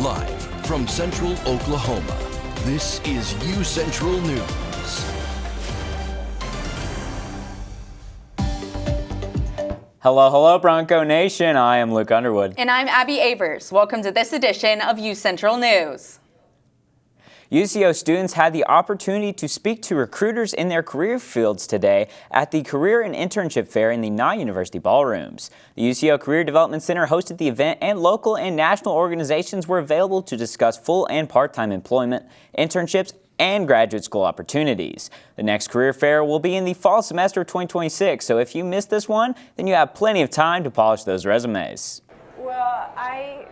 Live from Central Oklahoma, this is UCentral News. Hello, Bronco Nation. I am Luke Underwood. And I'm Abby Avers. Welcome to this edition of UCentral News. UCO students had the opportunity to speak to recruiters in their career fields today at the Career and Internship Fair in the non-university ballrooms. The UCO Career Development Center hosted the event, and local and national organizations were available to discuss full and part-time employment, internships, and graduate school opportunities. The next career fair will be in the fall semester of 2026, so if you missed this one, then you have plenty of time to polish those resumes. Well, I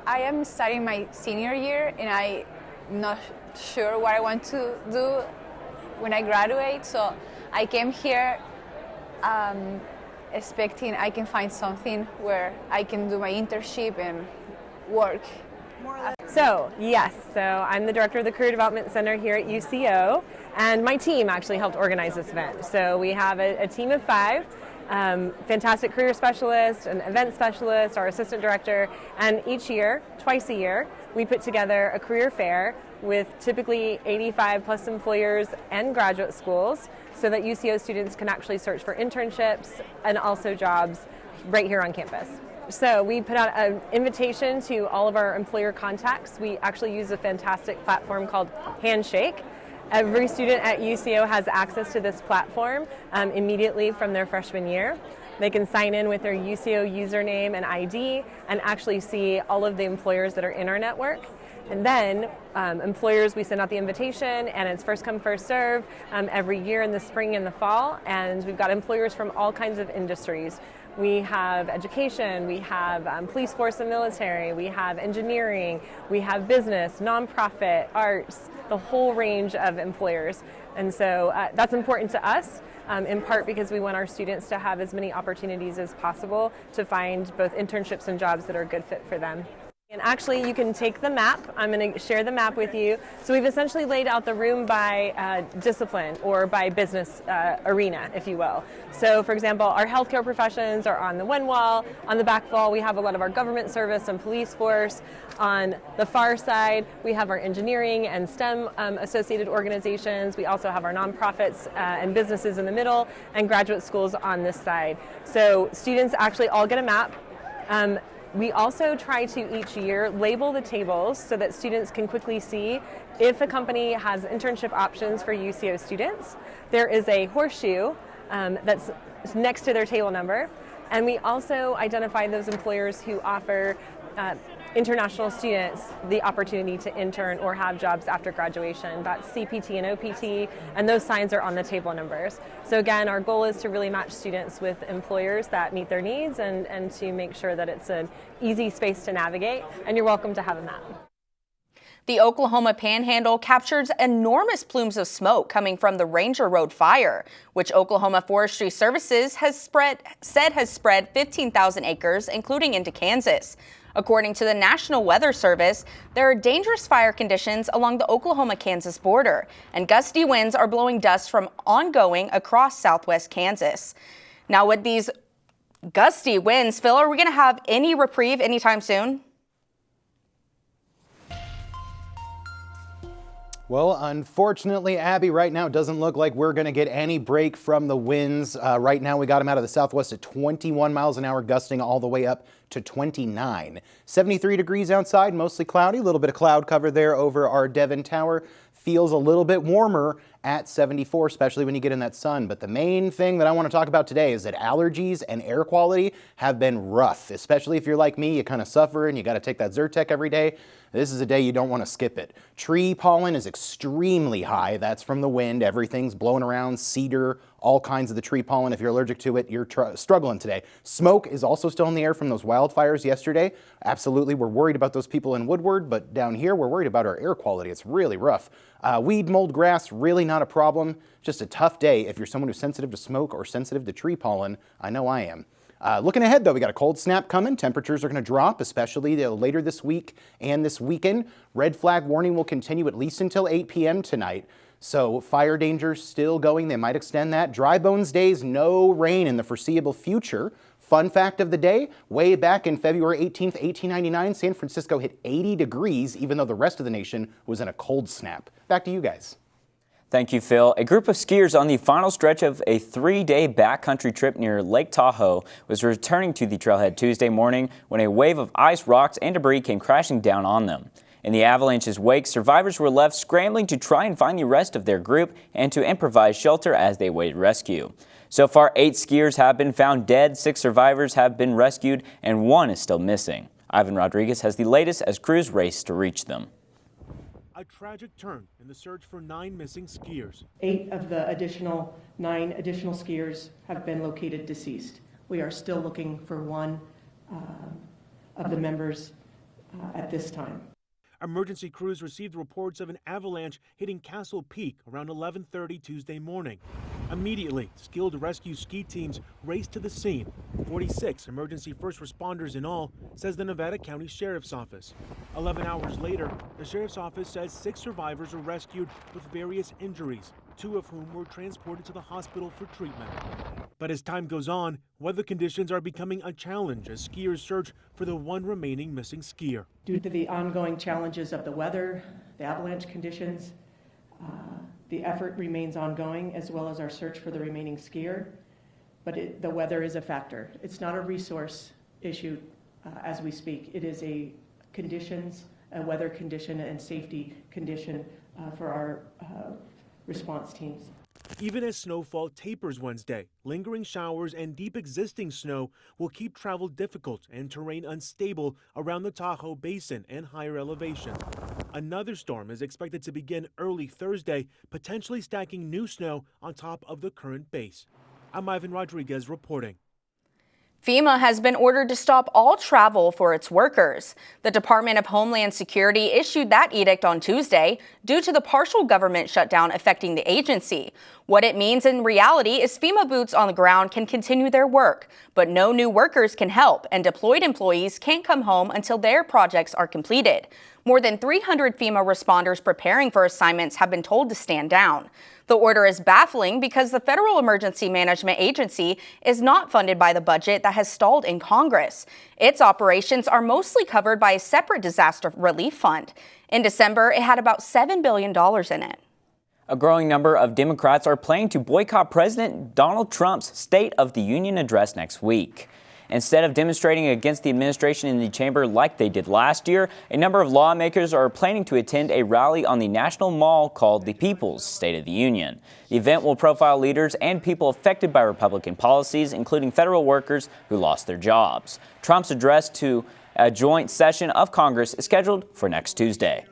am studying my senior year, and I'm not sure what I want to do when I graduate, so I came here expecting I can find something where I can do my internship and work. So I'm the director of the Career Development Center here at UCO, and my team actually helped organize this event. So we have a team of 5, fantastic career specialists, an event specialist, our assistant director, and each year, twice a year, we put together a career fair with typically 85 plus employers and graduate schools so that UCO students can actually search for internships and also jobs right here on campus. So we put out an invitation to all of our employer contacts. We actually use a fantastic platform called Handshake. Every student at UCO has access to this platform immediately from their freshman year. They can sign in with their UCO username and ID and actually see all of the employers that are in our network. And then employers, we send out the invitation, and it's first come, first serve every year in the spring and the fall. And we've got employers from all kinds of industries. We have education, we have police force and military, we have engineering, we have business, nonprofit, arts, the whole range of employers. And so that's important to us, in part because we want our students to have as many opportunities as possible to find both internships and jobs that are a good fit for them. And actually, you can take the map. I'm going to share the map with you. So we've essentially laid out the room by discipline or by business arena, if you will. So, for example, our healthcare professions are on the one wall. On the back wall, we have a lot of our government service and police force. On the far side, we have our engineering and STEM associated organizations. We also have our nonprofits and businesses in the middle, and graduate schools on this side. So students actually all get a map. We also try to each year label the tables so that students can quickly see if a company has internship options for UCO students. There is a horseshoe that's next to their table number, and we also identify those employers who offer international students the opportunity to intern or have jobs after graduation. That's CPT and OPT, and those signs are on the table numbers. So again, our goal is to really match students with employers that meet their needs and to make sure that it's an easy space to navigate, and you're welcome to have a map. The Oklahoma Panhandle captures enormous plumes of smoke coming from the Ranger Road fire, which Oklahoma Forestry Services has spread 15,000 acres, including into Kansas. According to the National Weather Service, there are dangerous fire conditions along the Oklahoma-Kansas border, and gusty winds are blowing dust from ongoing across southwest Kansas. Now, with these gusty winds, Phil, are we going to have any reprieve anytime soon? Well, unfortunately, Abby, right now it doesn't look like we're going to get any break from the winds. Right now we got them out of the southwest at 21 miles an hour, gusting all the way up to 29. 73 degrees outside, mostly cloudy, a little bit of cloud cover there over our Devon Tower. Feels a little bit warmer at 74, especially when you get in that sun. But the main thing that I want to talk about today is that allergies and air quality have been rough, especially if you're like me, you kind of suffer and you got to take that Zyrtec every day. This is a day you don't want to skip it. Tree pollen is extremely high. That's from the wind. Everything's blowing around, cedar, all kinds of the tree pollen. If you're allergic to it, you're struggling today. Smoke is also still in the air from those wildfires yesterday. Absolutely, we're worried about those people in Woodward, but down here, we're worried about our air quality. It's really rough. Weed, mold, grass, really not a problem. Just a tough day if you're someone who's sensitive to smoke or sensitive to tree pollen. I know I am. Looking ahead, though, we got a cold snap coming. Temperatures are going to drop, especially later this week and this weekend. Red flag warning will continue at least until 8 p.m. tonight. So fire danger still going. They might extend that. Dry bones days, no rain in the foreseeable future Fun fact of the day, way back in February 18th, 1899, San Francisco hit 80 degrees, even though the rest of the nation was in a cold snap. Back to you guys. Thank you, Phil. A group of skiers on the final stretch of a 3-day backcountry trip near Lake Tahoe was returning to the trailhead Tuesday morning when a wave of ice, rocks, and debris came crashing down on them. In the avalanche's wake, survivors were left scrambling to try and find the rest of their group and to improvise shelter as they waited rescue. So far, 8 skiers have been found dead, 6 survivors have been rescued, and 1 is still missing. Ivan Rodriguez has the latest as crews race to reach them. A tragic turn in the search for 9 missing skiers. 8 of the 9 additional skiers have been located deceased. We are still looking for one of the members at this time. Emergency crews received reports of an avalanche hitting Castle Peak around 11:30 Tuesday morning. Immediately, skilled rescue ski teams raced to the scene. 46 emergency first responders in all, says the Nevada County Sheriff's Office. 11 hours later, the Sheriff's Office says 6 survivors were rescued with various injuries, 2 of whom were transported to the hospital for treatment. But as time goes on, weather conditions are becoming a challenge as skiers search for the 1 remaining missing skier. Due to the ongoing challenges of the weather, the avalanche conditions, the effort remains ongoing, as well as our search for the remaining skier. But the weather is a factor. It's not a resource issue as we speak. It is a weather condition and safety condition for our response teams. Even as snowfall tapers Wednesday, lingering showers and deep existing snow will keep travel difficult and terrain unstable around the Tahoe Basin and higher elevation. Another storm is expected to begin early Thursday, potentially stacking new snow on top of the current base. I'm Ivan Rodriguez reporting. FEMA has been ordered to stop all travel for its workers. The Department of Homeland Security issued that edict on Tuesday due to the partial government shutdown affecting the agency. What it means in reality is FEMA boots on the ground can continue their work, but no new workers can help, and deployed employees can't come home until their projects are completed. More than 300 FEMA responders preparing for assignments have been told to stand down. The order is baffling because the Federal Emergency Management Agency is not funded by the budget that has stalled in Congress. Its operations are mostly covered by a separate disaster relief fund. In December, it had about $7 billion in it. A growing number of Democrats are planning to boycott President Donald Trump's State of the Union address next week. Instead of demonstrating against the administration in the chamber like they did last year, a number of lawmakers are planning to attend a rally on the National Mall called the People's State of the Union. The event will profile leaders and people affected by Republican policies, including federal workers who lost their jobs. Trump's address to a joint session of Congress is scheduled for next Tuesday.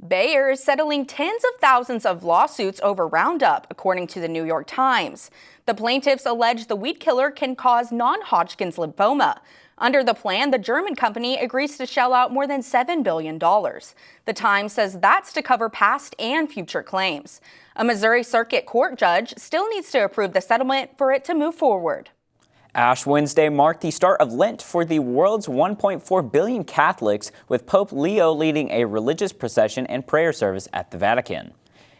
Bayer is settling tens of thousands of lawsuits over Roundup, according to the New York Times. The plaintiffs allege the weed killer can cause non-Hodgkin's lymphoma. Under the plan, the German company agrees to shell out more than $7 billion. The Times says that's to cover past and future claims. A Missouri Circuit Court judge still needs to approve the settlement for it to move forward. Ash Wednesday marked the start of Lent for the world's 1.4 billion Catholics, with Pope Leo leading a religious procession and prayer service at the Vatican.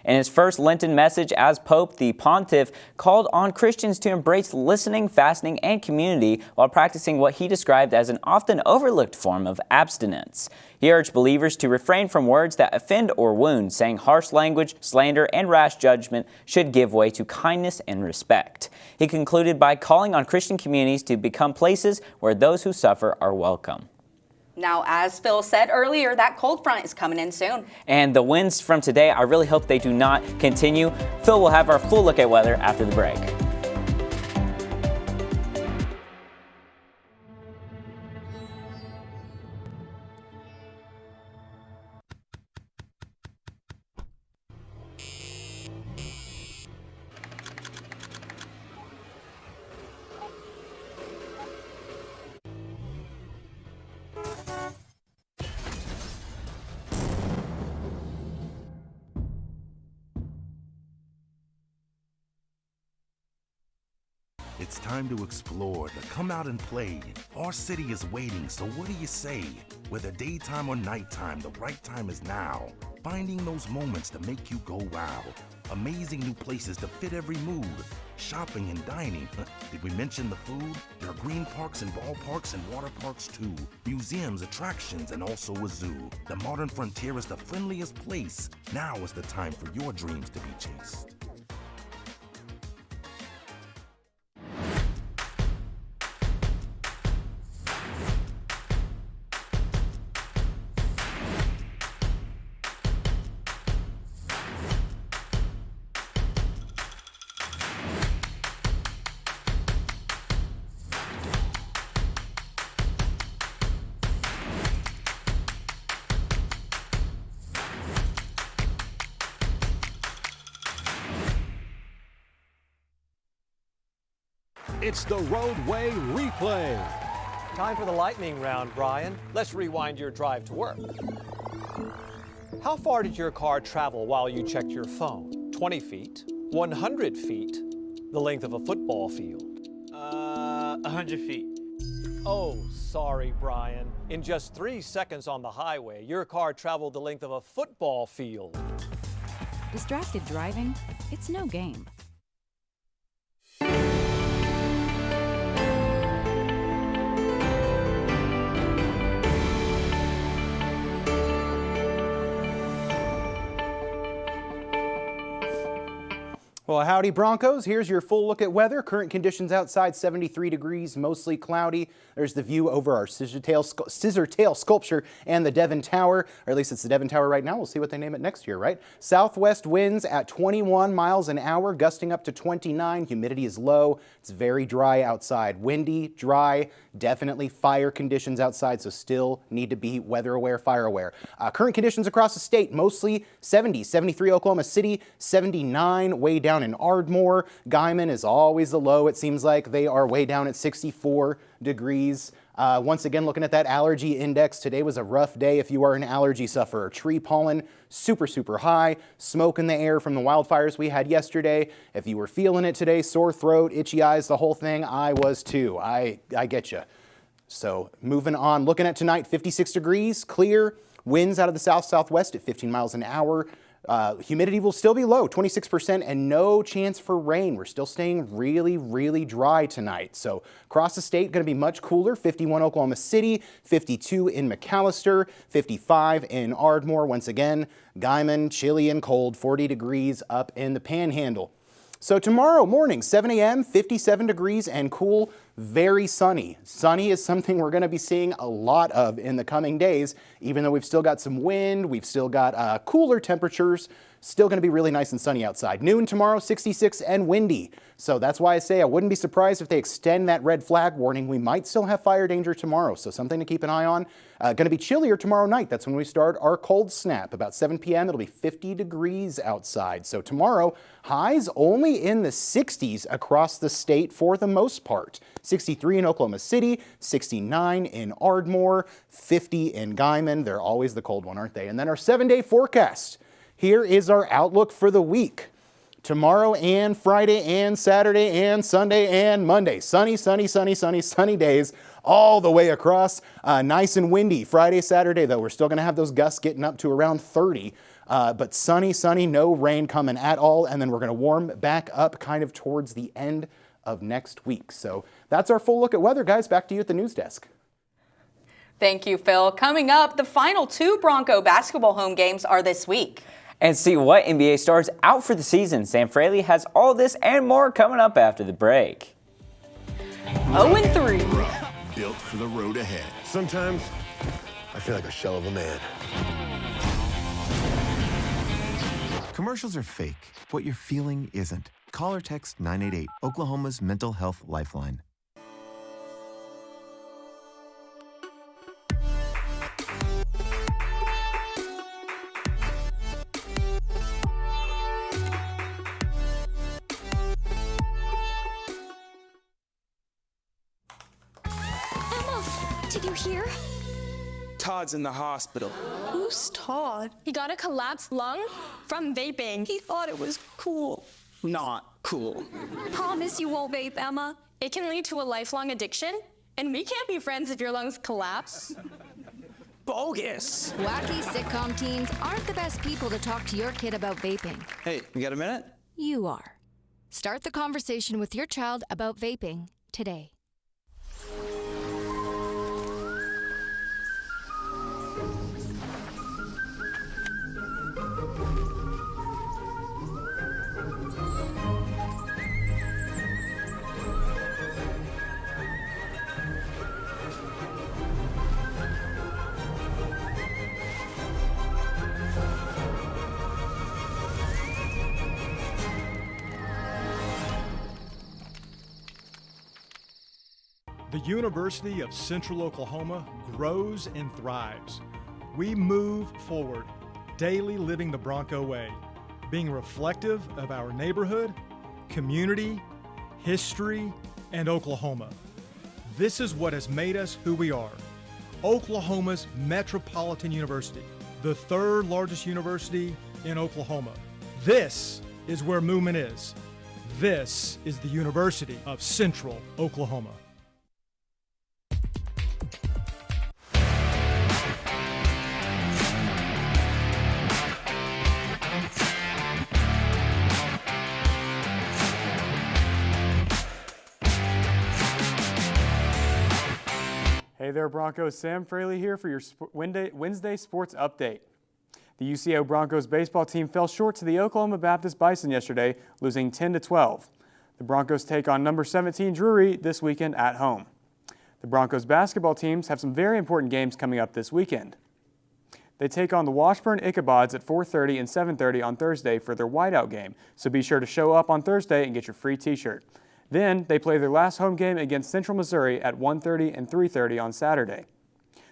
In his first Lenten message as Pope, the pontiff called on Christians to embrace listening, fasting, and community while practicing what he described as an often overlooked form of abstinence. He urged believers to refrain from words that offend or wound, saying harsh language, slander, and rash judgment should give way to kindness and respect. He concluded by calling on Christian communities to become places where those who suffer are welcome. Now, as Phil said earlier, that cold front is coming in soon. And the winds from today, I really hope they do not continue. Phil will have our full look at weather after the break. It's time to explore, to come out and play. Our city is waiting, so what do you say? Whether daytime or nighttime, the right time is now. Finding those moments to make you go wow. Amazing new places to fit every mood. Shopping and dining. Did we mention the food? There are green parks and ballparks and water parks too. Museums, attractions, and also a zoo. The modern frontier is the friendliest place. Now is the time for your dreams to be chased. It's the Roadway Replay. Time for the lightning round, Brian. Let's rewind your drive to work. How far did your car travel while you checked your phone? 20 feet, 100 feet, the length of a football field? 100 feet. Oh, sorry, Brian. In just 3 seconds on the highway, your car traveled the length of a football field. Distracted driving? It's no game. Well, howdy Broncos. Here's your full look at weather. Current conditions outside 73 degrees, mostly cloudy. There's the view over our scissor tail sculpture and the Devon Tower, or at least it's the Devon Tower right now. We'll see what they name it next year, right? Southwest winds at 21 miles an hour, gusting up to 29. Humidity is low. It's very dry outside. Windy, dry, definitely fire conditions outside, so still need to be weather aware, fire aware. Current conditions across the state, mostly 70, 73 Oklahoma City, 79 way down in Ardmore. Guyman is always the low. It seems like they are way down at 64 degrees. Once again, looking at that allergy index, today was a rough day if you are an allergy sufferer. Tree pollen, super, super high. Smoke in the air from the wildfires we had yesterday. If you were feeling it today, sore throat, itchy eyes, the whole thing, I was too. I get you. So moving on, looking at tonight, 56 degrees, clear. Winds out of the south-southwest at 15 miles an hour. Humidity will still be low, 26%, and no chance for rain. We're still staying really, really dry tonight. So across the state, going to be much cooler. 51 Oklahoma City, 52 in McAllister, 55 in Ardmore. Once again, Guyman, chilly and cold, 40 degrees up in the Panhandle. So tomorrow morning, 7 a.m., 57 degrees and cool, very sunny. Sunny is something we're going to be seeing a lot of in the coming days, even though we've still got some wind, we've still got cooler temperatures. Still going to be really nice and sunny outside. Noon tomorrow, 66 and windy. So that's why I say I wouldn't be surprised if they extend that red flag warning. We might still have fire danger tomorrow, so something to keep an eye on. Going to be chillier tomorrow night. That's when we start our cold snap. About 7 p.m. it'll be 50 degrees outside. So tomorrow, highs only in the 60s across the state for the most part. 63 in Oklahoma City, 69 in Ardmore, 50 in Guyman. They're always the cold one, aren't they? And then our 7-day forecast. Here is our outlook for the week. Tomorrow and Friday and Saturday and Sunday and Monday. Sunny, sunny, sunny, sunny, sunny days all the way across. Nice and windy. Friday, Saturday, though, we're still going to have those gusts getting up to around 30. But sunny, sunny, no rain coming at all. And then we're going to warm back up kind of towards the end of next week. So that's our full look at weather, guys. Back to you at the news desk. Thank you, Phil. Coming up, the final 2 Bronco basketball home games are this week. And see what NBA stars out for the season. Sam Fraley has all this and more coming up after the break. 0-3. Built for the road ahead. Sometimes I feel like a shell of a man. Commercials are fake. What you're feeling isn't. Call or text 988, Oklahoma's mental health lifeline. Did you hear? Todd's in the hospital. Who's Todd? He got a collapsed lung from vaping. He thought it was cool. Not cool. Promise you won't vape, Emma. It can lead to a lifelong addiction, and we can't be friends if your lungs collapse. bogus. Wacky sitcom teens aren't the best people to talk to your kid about vaping. Hey, you got a minute? You are. Start the conversation with your child about vaping today. The University of Central Oklahoma grows and thrives. We move forward, daily living the Bronco way, being reflective of our neighborhood, community, history, and Oklahoma. This is what has made us who we are. Oklahoma's Metropolitan University, the third largest university in Oklahoma. This is where movement is. This is the University of Central Oklahoma. Hey there, Broncos. Sam Fraley here for your Wednesday Sports Update. The UCO Broncos baseball team fell short to the Oklahoma Baptist Bison yesterday, losing 10-12. The Broncos take on number 17 Drury this weekend at home. The Broncos basketball teams have some very important games coming up this weekend. They take on the Washburn Ichabods at 4:30 and 7:30 on Thursday for their whiteout game, so be sure to show up on Thursday and get your free t-shirt. Then they play their last home game against Central Missouri at 1:30 and 3:30 on Saturday.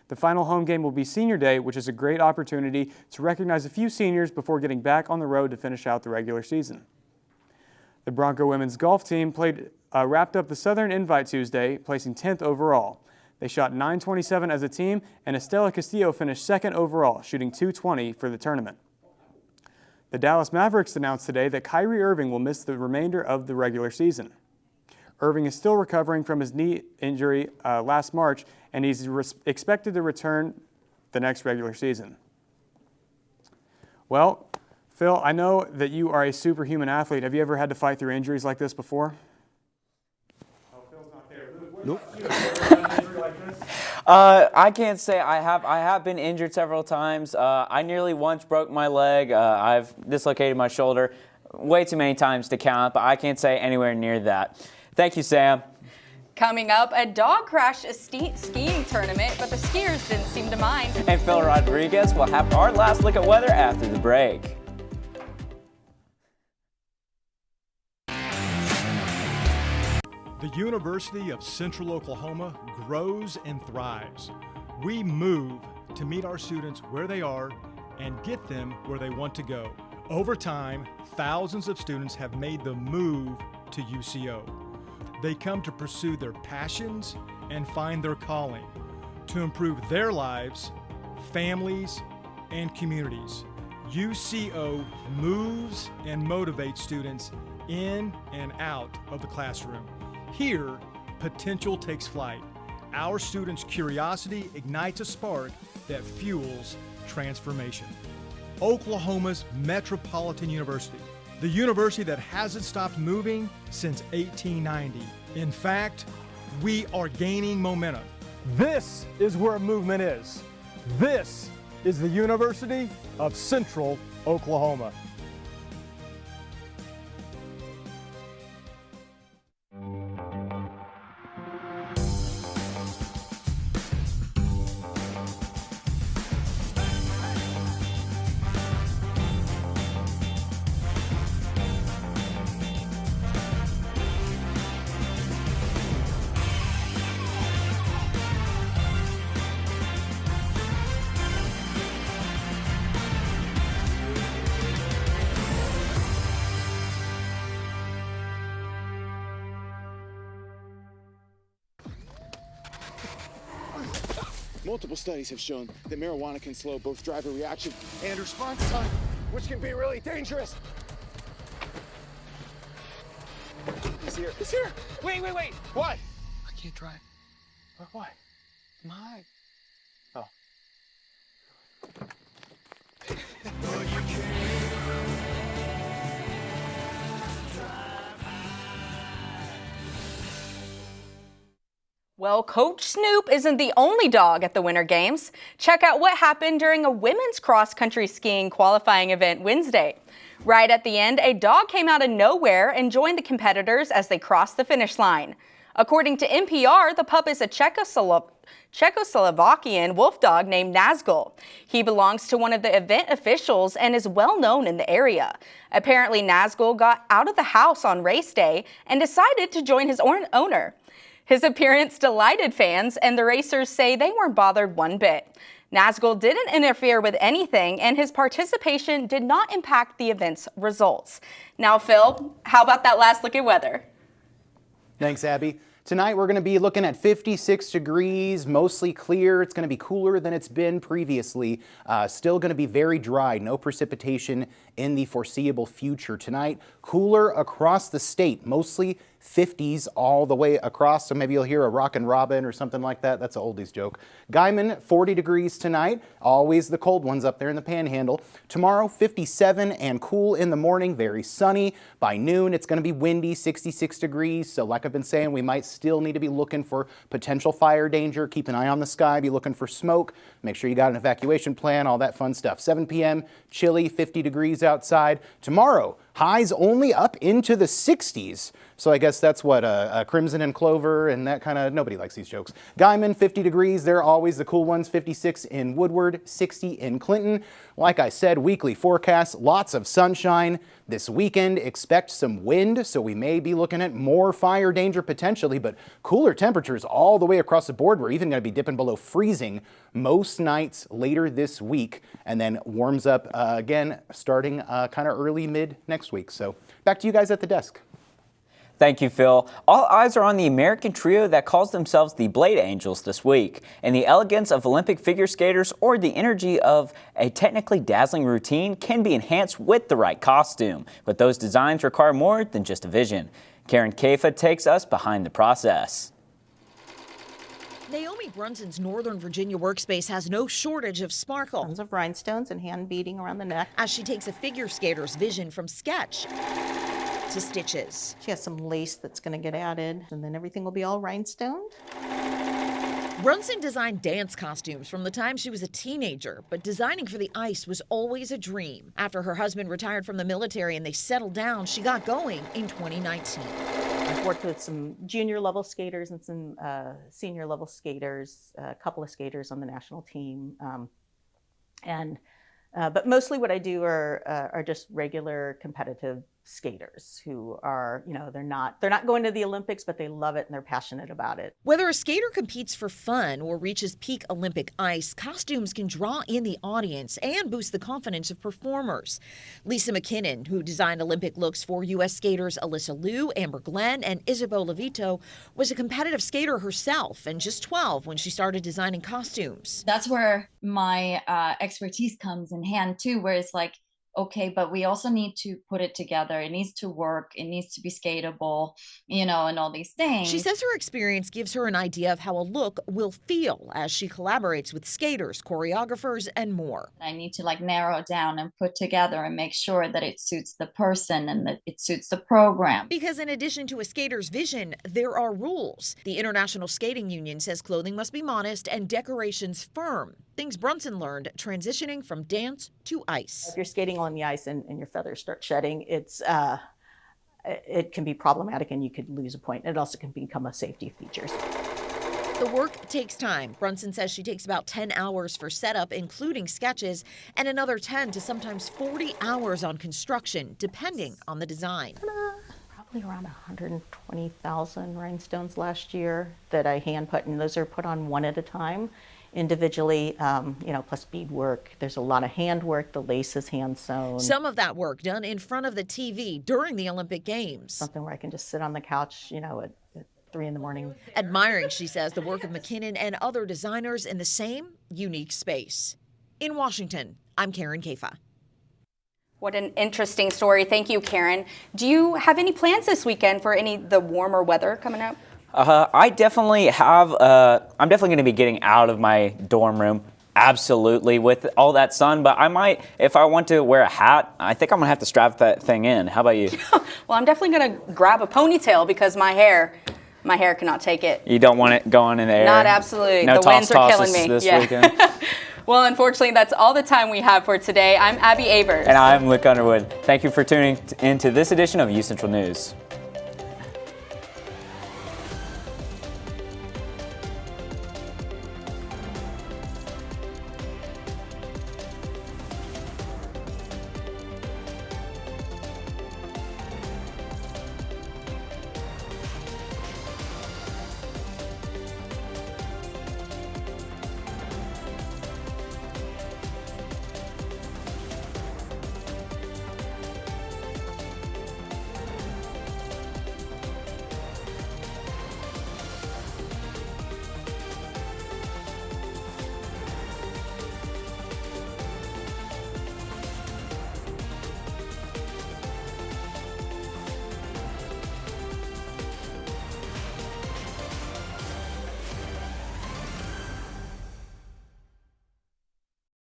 The final home game will be Senior Day, which is a great opportunity to recognize a few seniors before getting back on the road to finish out the regular season. The Bronco women's golf team wrapped up the Southern Invite Tuesday, placing 10th overall. They shot .927 as a team, and Estela Castillo finished second overall, shooting .220 for the tournament. The Dallas Mavericks announced today that Kyrie Irving will miss the remainder of the regular season. Irving is still recovering from his knee injury last March, and he's expected to return the next regular season. Well, Phil, I know that you are a superhuman athlete. Have you ever had to fight through injuries like this before? Oh, Phil's not there. Nope. I can't say I have. I have been injured several times. I nearly once broke my leg. I've dislocated my shoulder way too many times to count, but I can't say anywhere near that. Thank you, Sam. Coming up, a dog crashed a skiing tournament, but the skiers didn't seem to mind. And Phil Rodriguez will have our last look at weather after the break. The University of Central Oklahoma grows and thrives. We move to meet our students where they are and get them where they want to go. Over time, thousands of students have made the move to UCO. They come to pursue their passions and find their calling, to improve their lives, families, and communities. UCO moves and motivates students in and out of the classroom. Here, potential takes flight. Our students' curiosity ignites a spark that fuels transformation. Oklahoma's Metropolitan University, the university that hasn't stopped moving since 1890. In fact, we are gaining momentum. This is where movement is. This is the University of Central Oklahoma. Multiple studies have shown that marijuana can slow both driver reaction and response time, which can be really dangerous. He's here. He's here. Wait. What? I can't drive. Why? My. Oh. Well, Coach Snoop isn't the only dog at the Winter Games. Check out what happened during a women's cross-country skiing qualifying event Wednesday. Right at the end, a dog came out of nowhere and joined the competitors as they crossed the finish line. According to NPR, the pup is a Czechoslovakian wolf dog named Nazgul. He belongs to one of the event officials and is well known in the area. Apparently, Nazgul got out of the house on race day and decided to join his owner. His appearance delighted fans, and the racers say they weren't bothered one bit. Nazgul didn't interfere with anything, and his participation did not impact the event's results. Now, Phil, how about that last look at weather? Thanks, Abby. Tonight we're going to be looking at 56 degrees, mostly clear. It's going to be cooler than it's been previously. Still going to be very dry, no precipitation in the foreseeable future. Tonight, cooler across the state, mostly 50s all the way across, so maybe you'll hear a Rockin' Robin or something like that. That's an oldies joke. Guyman, 40 degrees tonight. Always the cold ones up there in the Panhandle. Tomorrow, 57 and cool in the morning, very sunny. By noon, it's going to be windy, 66 degrees. So like I've been saying, we might still need to be looking for potential fire danger. Keep an eye on the sky, be looking for smoke. Make sure you got an evacuation plan, all that fun stuff. 7 p.m., chilly, 50 degrees outside. Tomorrow, highs only up into the 60s. So I guess that's what Crimson and Clover and that kind of, nobody likes these jokes. Guyman, 50 degrees. They're always the cool ones. 56 in Woodward, 60 in Clinton. Like I said, weekly forecast, lots of sunshine. This weekend, expect some wind, so we may be looking at more fire danger potentially, but cooler temperatures all the way across the board. We're even going to be dipping below freezing most nights later this week, and then warms up again starting kind of early mid next week. So back to you guys at the desk. Thank you, Phil. All eyes are on the American trio that calls themselves the Blade Angels this week. And the elegance of Olympic figure skaters or the energy of a technically dazzling routine can be enhanced with the right costume. But those designs require more than just a vision. Karen Kaifa takes us behind the process. Naomi Brunson's Northern Virginia workspace has no shortage of sparkle. Tons of rhinestones and hand beading around the neck. As she takes a figure skater's vision from sketch to stitches. She has some lace that's going to get added, and then everything will be all rhinestoned. Brunson designed dance costumes from the time she was a teenager, but designing for the ice was always a dream. After her husband retired from the military and they settled down, she got going in 2019. I've worked with some junior level skaters and some senior level skaters, a couple of skaters on the national team. But mostly what I do are just regular competitive skaters who are, they're not going to the Olympics, but they love it and they're passionate about it. Whether a skater competes for fun or reaches peak Olympic ice, costumes can draw in the audience and boost the confidence of performers. Lisa McKinnon, who designed Olympic looks for U.S. skaters Alyssa Liu, Amber Glenn, and Isabel Levito, was a competitive skater herself and just 12 when she started designing costumes. That's where my expertise comes in hand too, where it's like, okay, but we also need to put it together. It needs to work. It needs to be skatable, and all these things. She says her experience gives her an idea of how a look will feel as she collaborates with skaters, choreographers, and more. I need to narrow down and put together and make sure that it suits the person and that it suits the program. Because in addition to a skater's vision, there are rules. The International Skating Union says clothing must be modest and decorations firm. Things Brunson learned transitioning from dance to ice. If you're skating on the ice and your feathers start shedding, it can be problematic and you could lose a point. It also can become a safety feature. The work takes time. Brunson says she takes about 10 hours for setup, including sketches, and another 10 to sometimes 40 hours on construction, depending on the design. Probably around 120,000 rhinestones last year that I hand put, and those are put on one at a time. Individually, plus beadwork. There's a lot of handwork. The lace is hand sewn. Some of that work done in front of the TV during the Olympic Games. Something where I can just sit on the couch, at 3 in the morning. Admiring, she says, the work of McKinnon and other designers in the same unique space. In Washington, I'm Karen Kaifa. What an interesting story. Thank you, Karen. Do you have any plans this weekend for the warmer weather coming up? I definitely have. I'm definitely going to be getting out of my dorm room, absolutely, with all that sun. But I might, if I want to wear a hat, I think I'm going to have to strap that thing in. How about you? Well, I'm definitely going to grab a ponytail because my hair my hair cannot take it. You don't want it going in the air? Not absolutely. No the winds are killing tosses me. this weekend? Well, unfortunately, that's all the time we have for today. I'm Abby Avers. And I'm Luke Underwood. Thank you for tuning into this edition of UCentral News.